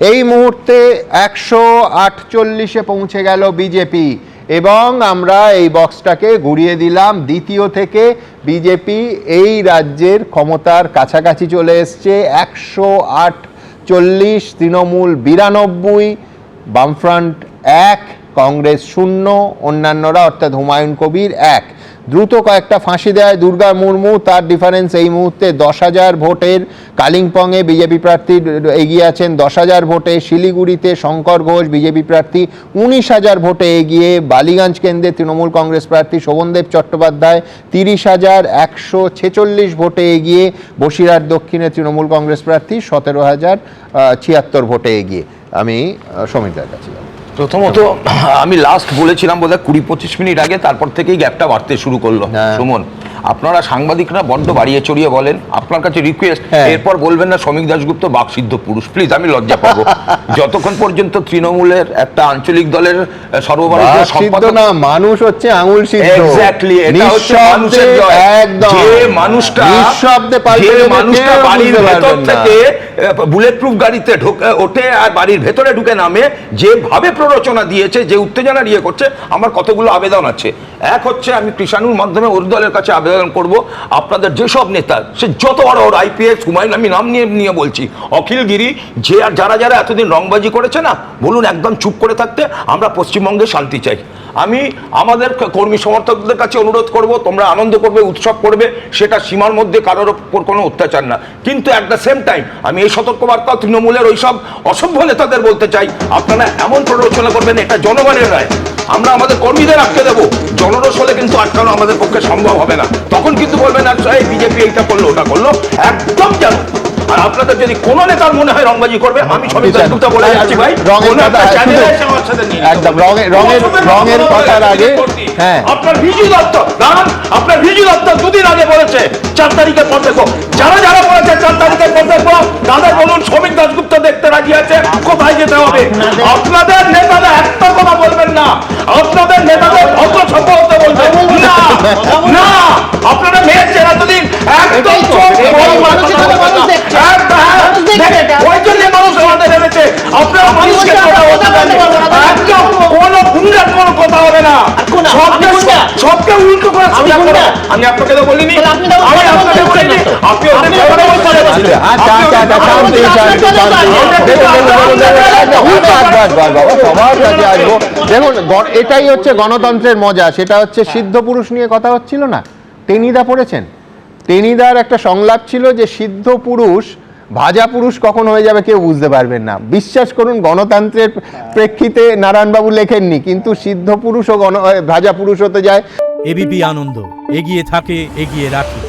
এই মুহূর্তে 148-এ পৌঁছে গেল বিজেপি এবং আমরা এই বক্সটাকে ঘুরিয়ে দিলাম। দ্বিতীয় থেকে বিজেপি এই রাজ্যের ক্ষমতার কাছাকাছি চলে এসছে। 148, তৃণমূল 92, বামফ্রন্ট 1, কংগ্রেস 0, অন্যান্যরা অর্থাৎ হুমায়ুন কবির 1। দ্রুত কয়েকটা ফাঁসি দেয় দুর্গা মুর্মু, তার ডিফারেন্স এই মুহূর্তে 10,000 ভোটের। কালিম্পংয়ে বিজেপি প্রার্থী এগিয়ে আছেন 10,000 ভোটে। শিলিগুড়িতে শঙ্কর ঘোষ বিজেপি প্রার্থী 19,000 ভোটে এগিয়ে। বালিগঞ্জ কেন্দ্রে তৃণমূল কংগ্রেস প্রার্থী শোভনদেব চট্টোপাধ্যায় 30,146 ভোটে এগিয়ে। বসিরহাট দক্ষিণে তৃণমূল কংগ্রেস প্রার্থী 17,076 ভোটে এগিয়ে। আমি সমীরদার কাছে যাব। প্রথমত আমি লাস্ট বলেছিলাম বোধহয় 20-25 মিনিট আগে, তারপর থেকেই গ্যাপটা বাড়তে শুরু করলো। সুমন, আপনারা সাংবাদিকরা বড্ড বাড়িয়ে চড়িয়ে বলেন, আপনার কাছে রিকোয়েস্ট, এরপর বলবেন না সমীক দাশগুপ্ত বাকসিদ্ধ পুরুষ, প্লিজ, আমি লজ্জা পাবো। যতক্ষণ পর্যন্ত তৃণমূলের একটা আঞ্চলিক দলের সর্বভারতীয় সম্পাদক না, মানুষ হচ্ছে আঙুল সিদ্ধ। এক্স্যাক্টলি, এটা হচ্ছে মানুষের জয়। যে মানুষটা বাড়ির ভেতর থেকে বুলেট প্রুফ গাড়িতে ওঠে আর বাড়ির ভেতরে ঢুকে নামে, যেভাবে প্ররোচনা দিয়েছে, যে উত্তেজনা ইয়ে করছে, আমার কতগুলো আবেদন আছে। এক হচ্ছে, আমি কৃষাণুর মাধ্যমে ওর দলের কাছে আবেদন করব, আপনাদের যেসব নেতা, সে যত বড় ওর আইপিএস, হুমায়ুন, আমি নাম নিয়ে বলছি, অখিলগিরি, যে আর যারা এতদিন রংবাজি করেছে না, বলুন একদম চুপ করে থাকতে। আমরা পশ্চিমবঙ্গে শান্তি চাই। আমি আমাদের কর্মী সমর্থকদের কাছে অনুরোধ করব, তোমরা আনন্দ করবে, উৎসব করবে, সেটা সীমার মধ্যে কারোর উপর কোনো অত্যাচার না। কিন্তু অ্যাট দ্য সেম টাইম আমি এই সতর্কবার্তা তৃণমূলের ওইসব অসভ্য নেতাদের বলতে চাই, আপনারা এমন প্ররোচনা করবেন, এটা জনগণের নয়। আমরা আমাদের কর্মীদের আটকে দেবো, জনরস হলে কিন্তু আটকানো আমাদের পক্ষে সম্ভব হবে না। তখন কিন্তু বলবেন আচ্ছা এই বিজেপি এইটা করলো ওটা করলো, একদম জানো। আর আপনাদের যদি কোনো নেতার মনে হয় রংবাজি করবে, আমি সমীর দাশগুপ্ত বলে যাচ্ছি ভাই, একদম রঙের কথার আগে আপনার ভিজু দপ্তর, দাঁড়ান, আপনার ভিজু দপ্তর দুদিন আগে বলেছে 4 তারিখের পর দেখো। যারা বলেছে 4 তারিখের পর দেখো, তাদের বলুন সমীর দাশগুপ্ত দেখতে রাজি আছে, কোথায় যেতে হবে। আপনাদের নেতাদের একটা কথা বলবেন না, আপনাদের নেতাদের অত সফল হতে বলবেন না, না। আপনারা মেয়ের চেহারা দুদিন একদম ওই জন্য মানুষ আমাদের নেমেছে। আপনারা মানুষকে কোনো গুন্ডার কোনো কথা হবে না, সবকে উল্টো করে। আমি আপনাকে তো বলিনি, আমি আপনাকে বলিনি, আপনি দেখুন, এটাই হচ্ছে গণতন্ত্রের মজা। সেটা হচ্ছে সিদ্ধ পুরুষ নিয়ে কথা হচ্ছিল না, টেনিদা পড়েছেন? টেনিদার একটা সংলাপ ছিল যে সিদ্ধ পুরুষ ভাজা পুরুষ কখন হয়ে যাবে কেউ বুঝতে পারবেন না। বিশ্বাস করুন, গণতন্ত্রের প্রেক্ষিতে নারায়ণবাবু লেখেননি, কিন্তু সিদ্ধ পুরুষও ভাজা পুরুষ হতে যায়। এবিপি আনন্দ, এগিয়ে থাকে, এগিয়ে রাখে।